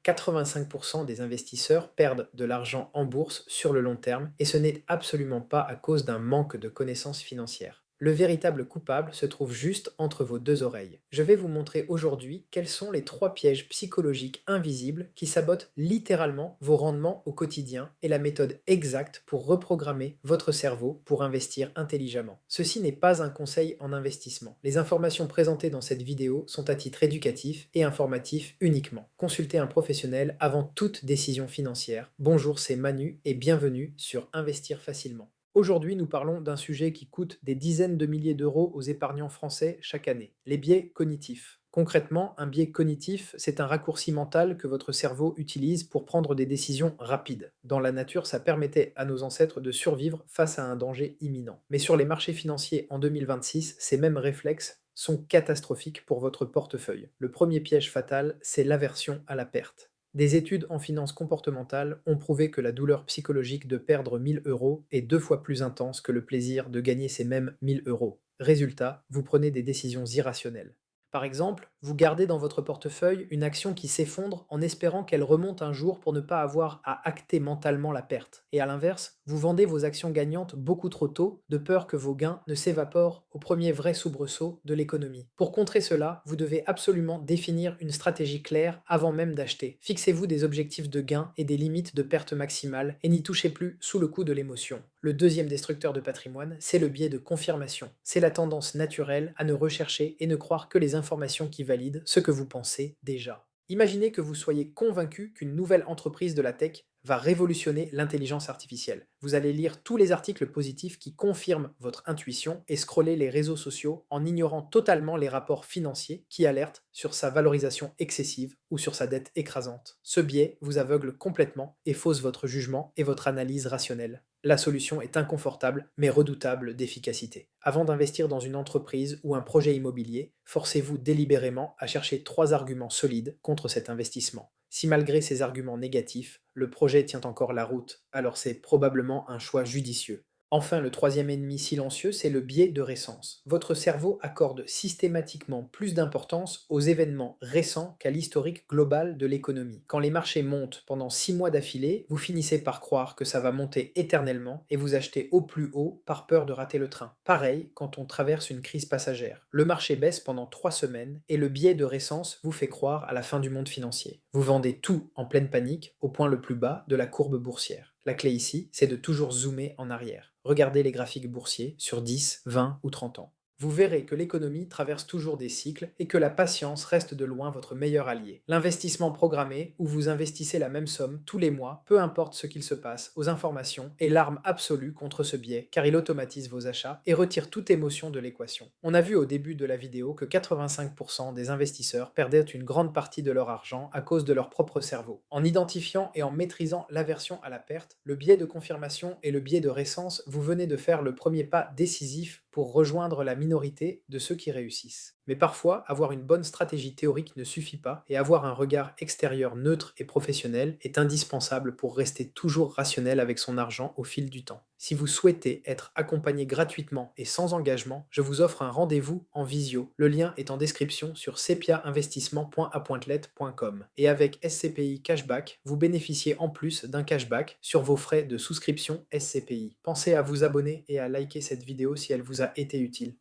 85% des investisseurs perdent de l'argent en bourse sur le long terme et ce n'est absolument pas à cause d'un manque de connaissances financières. Le véritable coupable se trouve juste entre vos deux oreilles. Je vais vous montrer aujourd'hui quels sont les trois pièges psychologiques invisibles qui sabotent littéralement vos rendements au quotidien et la méthode exacte pour reprogrammer votre cerveau pour investir intelligemment. Ceci n'est pas un conseil en investissement. Les informations présentées dans cette vidéo sont à titre éducatif et informatif uniquement. Consultez un professionnel avant toute décision financière. Bonjour, c'est Manu et bienvenue sur Investir facilement. Aujourd'hui, nous parlons d'un sujet qui coûte des dizaines de milliers d'euros aux épargnants français chaque année, les biais cognitifs. Concrètement, un biais cognitif, c'est un raccourci mental que votre cerveau utilise pour prendre des décisions rapides. Dans la nature, ça permettait à nos ancêtres de survivre face à un danger imminent. Mais sur les marchés financiers en 2026, ces mêmes réflexes sont catastrophiques pour votre portefeuille. Le premier piège fatal, c'est l'aversion à la perte. Des études en finance comportementale ont prouvé que la douleur psychologique de perdre 1000 euros est 2 fois plus intense que le plaisir de gagner ces mêmes 1000 euros. Résultat, vous prenez des décisions irrationnelles. Par exemple, vous gardez dans votre portefeuille une action qui s'effondre en espérant qu'elle remonte un jour pour ne pas avoir à acter mentalement la perte. Et à l'inverse, vous vendez vos actions gagnantes beaucoup trop tôt, de peur que vos gains ne s'évaporent au premier vrai soubresaut de l'économie. Pour contrer cela, vous devez absolument définir une stratégie claire avant même d'acheter. Fixez-vous des objectifs de gains et des limites de perte maximale et n'y touchez plus sous le coup de l'émotion. Le deuxième destructeur de patrimoine, c'est le biais de confirmation. C'est la tendance naturelle à ne rechercher et ne croire que les informations qui valident ce que vous pensez déjà. Imaginez que vous soyez convaincu qu'une nouvelle entreprise de la tech va révolutionner l'intelligence artificielle. Vous allez lire tous les articles positifs qui confirment votre intuition et scroller les réseaux sociaux en ignorant totalement les rapports financiers qui alertent sur sa valorisation excessive ou sur sa dette écrasante. Ce biais vous aveugle complètement et fausse votre jugement et votre analyse rationnelle. La solution est inconfortable mais redoutable d'efficacité. Avant d'investir dans une entreprise ou un projet immobilier, forcez-vous délibérément à chercher 3 arguments solides contre cet investissement. Si malgré ces arguments négatifs, le projet tient encore la route, alors c'est probablement un choix judicieux. Enfin, le troisième ennemi silencieux, c'est le biais de récence. Votre cerveau accorde systématiquement plus d'importance aux événements récents qu'à l'historique global de l'économie. Quand les marchés montent pendant 6 mois d'affilée, vous finissez par croire que ça va monter éternellement et vous achetez au plus haut par peur de rater le train. Pareil quand on traverse une crise passagère. Le marché baisse pendant 3 semaines et le biais de récence vous fait croire à la fin du monde financier. Vous vendez tout en pleine panique au point le plus bas de la courbe boursière. La clé ici, c'est de toujours zoomer en arrière. Regardez les graphiques boursiers sur 10, 20 ou 30 ans. Vous verrez que l'économie traverse toujours des cycles et que la patience reste de loin votre meilleur allié. L'investissement programmé, où vous investissez la même somme tous les mois, peu importe ce qu'il se passe, aux informations, est l'arme absolue contre ce biais, car il automatise vos achats et retire toute émotion de l'équation. On a vu au début de la vidéo que 85% des investisseurs perdaient une grande partie de leur argent à cause de leur propre cerveau. En identifiant et en maîtrisant l'aversion à la perte, le biais de confirmation et le biais de récence, vous venez de faire le premier pas décisif pour rejoindre la minorité de ceux qui réussissent. Mais parfois, avoir une bonne stratégie théorique ne suffit pas et avoir un regard extérieur neutre et professionnel est indispensable pour rester toujours rationnel avec son argent au fil du temps. Si vous souhaitez être accompagné gratuitement et sans engagement, je vous offre un rendez-vous en visio. Le lien est en description sur sepiainvestissement.appointelette.com. Et avec SCPI Cashback, vous bénéficiez en plus d'un cashback sur vos frais de souscription SCPI. Pensez à vous abonner et à liker cette vidéo si elle vous a été utile.